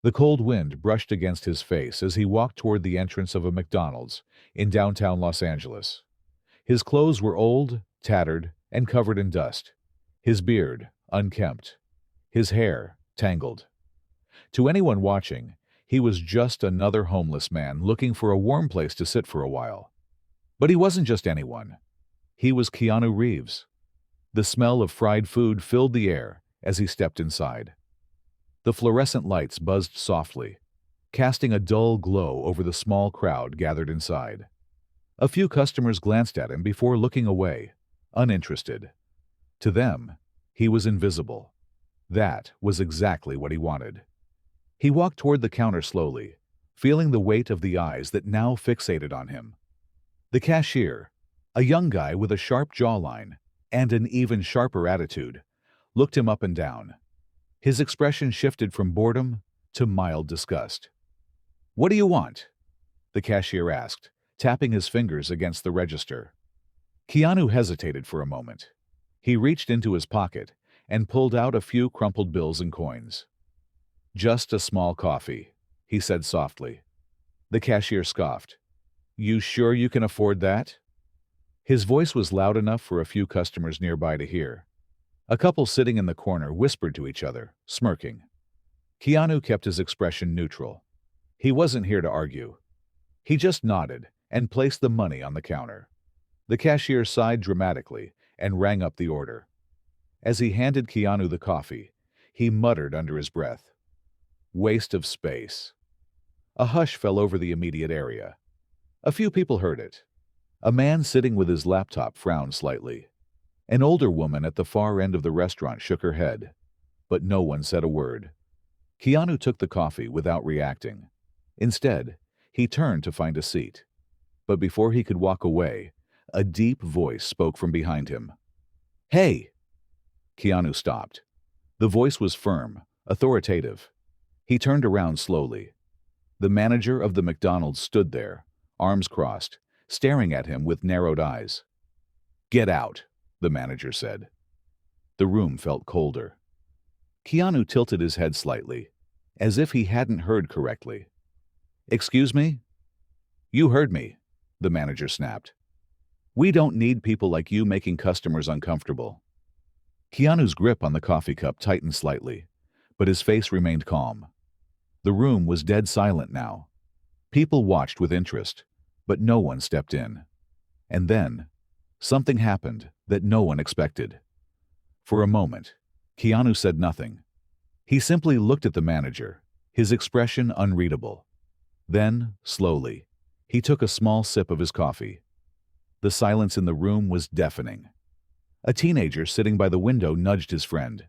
The cold wind brushed against his face as he walked toward the entrance of a McDonald's in downtown Los Angeles. His clothes were old, tattered, and covered in dust. His beard, unkempt. His hair, tangled. To anyone watching, he was just another homeless man looking for a warm place to sit for a while. But he wasn't just anyone. He was Keanu Reeves. The smell of fried food filled the air as he stepped inside. The fluorescent lights buzzed softly, casting a dull glow over the small crowd gathered inside. A few customers glanced at him before looking away, uninterested. To them, he was invisible. That was exactly what he wanted. He walked toward the counter slowly, feeling the weight of the eyes that now fixated on him. The cashier, a young guy with a sharp jawline and an even sharper attitude, looked him up and down. His expression shifted from boredom to mild disgust. "What do you want?" the cashier asked, tapping his fingers against the register. Keanu hesitated for a moment. He reached into his pocket and pulled out a few crumpled bills and coins. "Just a small coffee," he said softly. The cashier scoffed. "You sure you can afford that?" His voice was loud enough for a few customers nearby to hear. A couple sitting in the corner whispered to each other, smirking. Keanu kept his expression neutral. He wasn't here to argue. He just nodded and placed the money on the counter. The cashier sighed dramatically and rang up the order. As he handed Keanu the coffee, he muttered under his breath, "Waste of space." A hush fell over the immediate area. A few people heard it. A man sitting with his laptop frowned slightly. An older woman at the far end of the restaurant shook her head, but no one said a word. Keanu took the coffee without reacting. Instead, he turned to find a seat. But before he could walk away, a deep voice spoke from behind him. "Hey!" Keanu stopped. The voice was firm, authoritative. He turned around slowly. The manager of the McDonald's stood there, arms crossed, staring at him with narrowed eyes. "Get out," the manager said. The room felt colder. Keanu tilted his head slightly, as if he hadn't heard correctly. "Excuse me?" "You heard me," the manager snapped. "We don't need people like you making customers uncomfortable." Keanu's grip on the coffee cup tightened slightly, but his face remained calm. The room was dead silent now. People watched with interest, but no one stepped in. And then, something happened that no one expected. For a moment, Keanu said nothing. He simply looked at the manager, his expression unreadable. Then, slowly, he took a small sip of his coffee. The silence in the room was deafening. A teenager sitting by the window nudged his friend.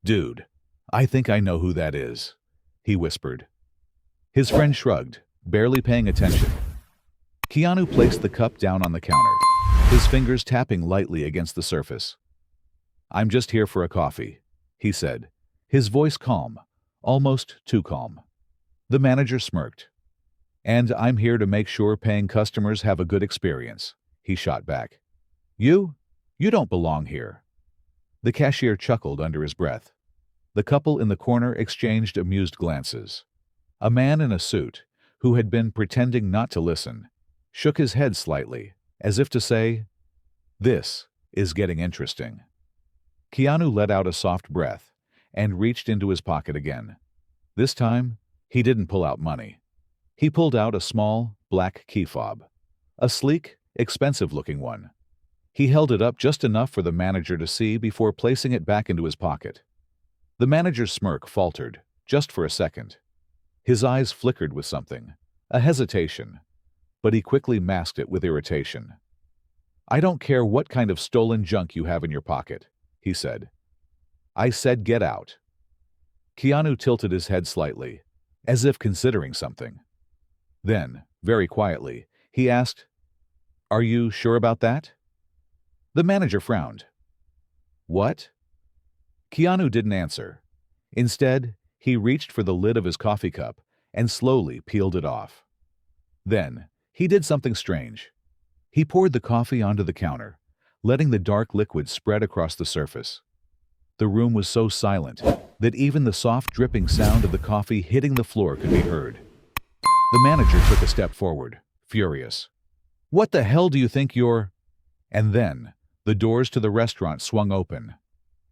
"Dude, I think I know who that is," he whispered. His friend shrugged, barely paying attention. Keanu placed the cup down on the counter, his fingers tapping lightly against the surface. "I'm just here for a coffee," he said, his voice calm, almost too calm. The manager smirked. "And I'm here to make sure paying customers have a good experience," he shot back. You don't belong here." The cashier chuckled under his breath. The couple in the corner exchanged amused glances. A man in a suit, who had been pretending not to listen, shook his head slightly, as if to say, "This is getting interesting." Keanu let out a soft breath and reached into his pocket again. This time, he didn't pull out money. He pulled out a small, black key fob. A sleek, expensive-looking one. He held it up just enough for the manager to see before placing it back into his pocket. The manager's smirk faltered, just for a second. His eyes flickered with something, a hesitation, but he quickly masked it with irritation. "I don't care what kind of stolen junk you have in your pocket," he said. "I said get out." Keanu tilted his head slightly, as if considering something. Then, very quietly, he asked, "Are you sure about that?" The manager frowned. "What?" Keanu didn't answer. Instead, he reached for the lid of his coffee cup and slowly peeled it off. Then, he did something strange. He poured the coffee onto the counter, letting the dark liquid spread across the surface. The room was so silent, that even the soft dripping sound of the coffee hitting the floor could be heard. The manager took a step forward, furious. "What the hell do you think you're—" And then, the doors to the restaurant swung open.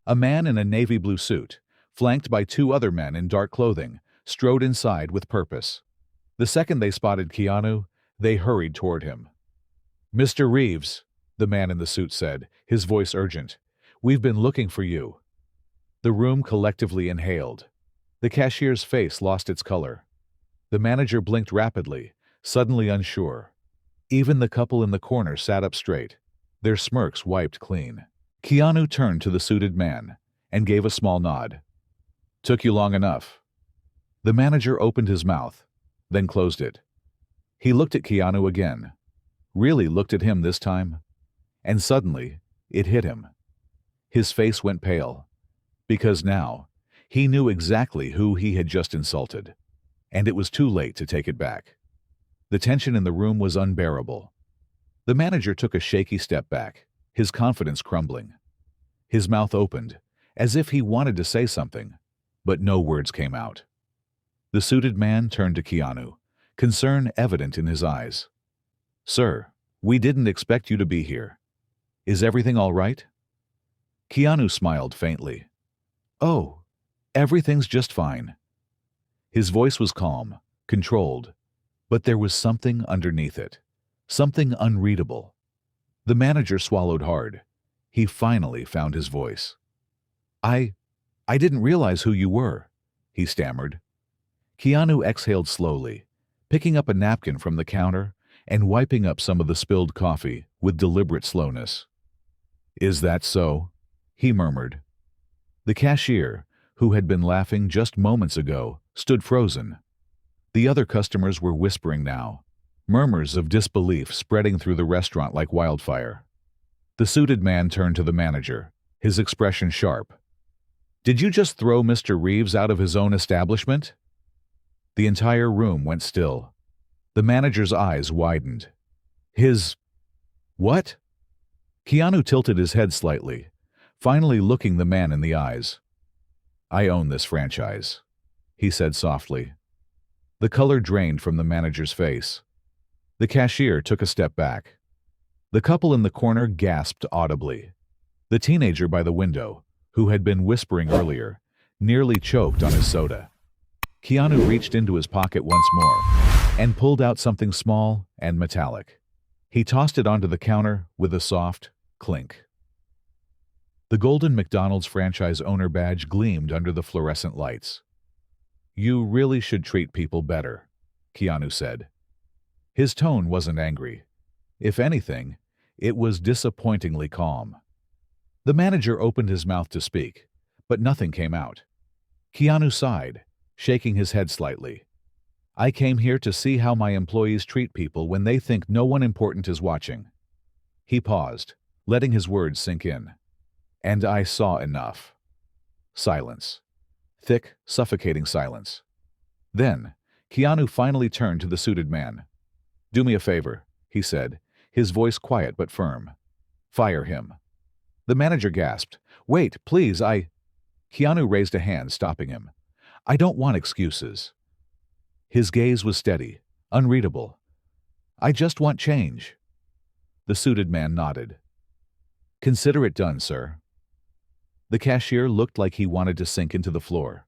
A man in a navy blue suit, flanked by two other men in dark clothing, strode inside with purpose. The second they spotted Keanu, they hurried toward him. "Mr. Reeves," the man in the suit said, his voice urgent, "we've been looking for you." The room collectively inhaled. The cashier's face lost its color. The manager blinked rapidly, suddenly unsure. Even the couple in the corner sat up straight, their smirks wiped clean. Keanu turned to the suited man and gave a small nod. "Took you long enough." The manager opened his mouth, then closed it. He looked at Keanu again, really looked at him this time, and suddenly it hit him. His face went pale, because now he knew exactly who he had just insulted, and it was too late to take it back. The tension in the room was unbearable. The manager took a shaky step back, his confidence crumbling. His mouth opened, as if he wanted to say something, but no words came out. The suited man turned to Keanu, concern evident in his eyes. "Sir, we didn't expect you to be here. Is everything all right?" Keanu smiled faintly. "Oh, everything's just fine." His voice was calm, controlled, but there was something underneath it, something unreadable. The manager swallowed hard. He finally found his voice. I didn't realize who you were," he stammered. Keanu exhaled slowly, picking up a napkin from the counter and wiping up some of the spilled coffee with deliberate slowness. "Is that so?" he murmured. The cashier, who had been laughing just moments ago, stood frozen. The other customers were whispering now, murmurs of disbelief spreading through the restaurant like wildfire. The suited man turned to the manager, his expression sharp. "Did you just throw Mr. Reeves out of his own establishment?" The entire room went still. The manager's eyes widened. "His... what?" Keanu tilted his head slightly, finally looking the man in the eyes. "I own this franchise," he said softly. The color drained from the manager's face. The cashier took a step back. The couple in the corner gasped audibly. The teenager by the window, who had been whispering earlier, nearly choked on his soda. Keanu reached into his pocket once more and pulled out something small and metallic. He tossed it onto the counter with a soft clink. The golden McDonald's franchise owner badge gleamed under the fluorescent lights. "You really should treat people better," Keanu said. His tone wasn't angry. If anything, it was disappointingly calm. The manager opened his mouth to speak, but nothing came out. Keanu sighed, shaking his head slightly. "I came here to see how my employees treat people when they think no one important is watching." He paused, letting his words sink in. "And I saw enough." Silence. Thick, suffocating silence. Then, Keanu finally turned to the suited man. "Do me a favor," he said, his voice quiet but firm. "Fire him." The manager gasped. "Wait, please, Keanu raised a hand, stopping him. "I don't want excuses." His gaze was steady, unreadable. "I just want change." The suited man nodded. "Consider it done, sir." The cashier looked like he wanted to sink into the floor.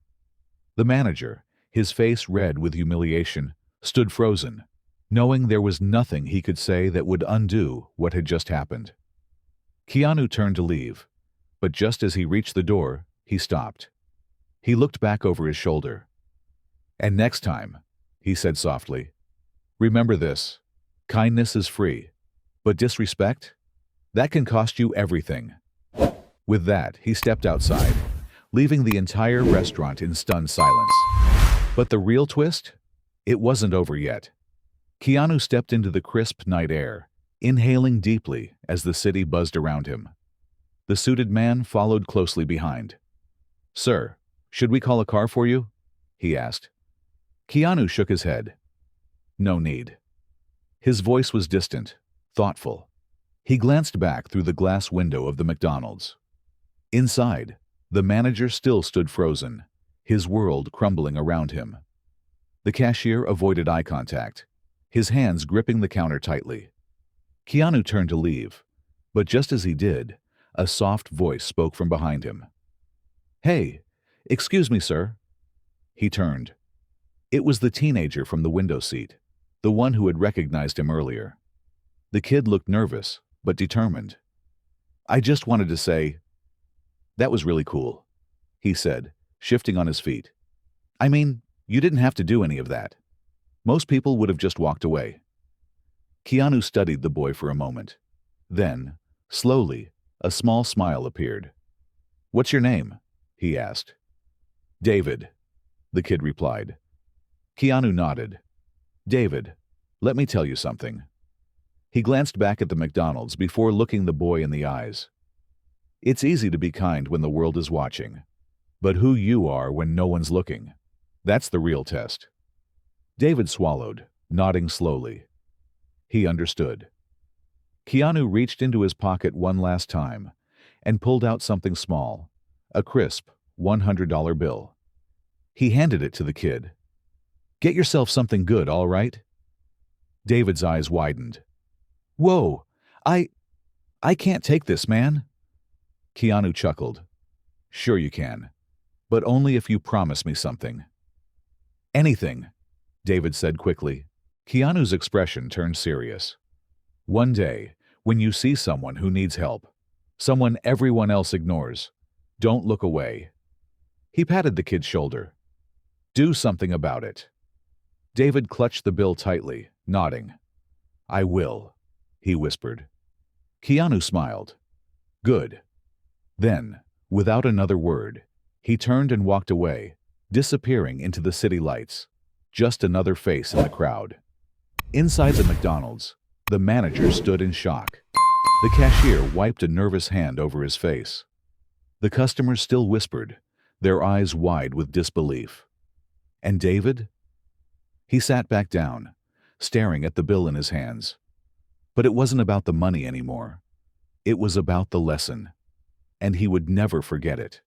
The manager, his face red with humiliation, stood frozen, knowing there was nothing he could say that would undo what had just happened. Keanu turned to leave, but just as he reached the door, he stopped. He looked back over his shoulder. "And next time," he said softly, "remember this. Kindness is free, but disrespect? That can cost you everything." With that, he stepped outside, leaving the entire restaurant in stunned silence. But the real twist? It wasn't over yet. Keanu stepped into the crisp night air, inhaling deeply as the city buzzed around him. The suited man followed closely behind. "Sir, should we call a car for you?" he asked. Keanu shook his head. "No need." His voice was distant, thoughtful. He glanced back through the glass window of the McDonald's. Inside, The manager still stood frozen, his world crumbling around him. The cashier avoided eye contact, his hands gripping the counter tightly. Keanu turned to leave, but just as he did, a soft voice spoke from behind him. "Hey, excuse me, sir." He turned. It was the teenager from the window seat, the one who had recognized him earlier. The kid looked nervous, but determined. "I just wanted to say, that was really cool," he said, shifting on his feet. "I mean, you didn't have to do any of that. Most people would have just walked away." Keanu studied the boy for a moment. Then, slowly, a small smile appeared. "What's your name?" he asked. "David," the kid replied. Keanu nodded. "David, let me tell you something." He glanced back at the McDonald's before looking the boy in the eyes. "It's easy to be kind when the world is watching, but who you are when no one's looking, that's the real test." David swallowed, nodding slowly. He understood. Keanu reached into his pocket one last time and pulled out something small, a crisp $100 bill. He handed it to the kid. "Get yourself something good, all right?" David's eyes widened. "Whoa, I can't take this, man." Keanu chuckled. "Sure you can, but only if you promise me something." "Anything," David said quickly. Keanu's expression turned serious. "One day, when you see someone who needs help, someone everyone else ignores, don't look away." He patted the kid's shoulder. "Do something about it." David clutched the bill tightly, nodding. "I will," he whispered. Keanu smiled. "Good." Then, without another word, he turned and walked away, disappearing into the city lights. Just another face in the crowd. Inside the McDonald's, the manager stood in shock. The cashier wiped a nervous hand over his face. The customers still whispered, their eyes wide with disbelief. And David? He sat back down, staring at the bill in his hands. But it wasn't about the money anymore. It was about the lesson. And he would never forget it.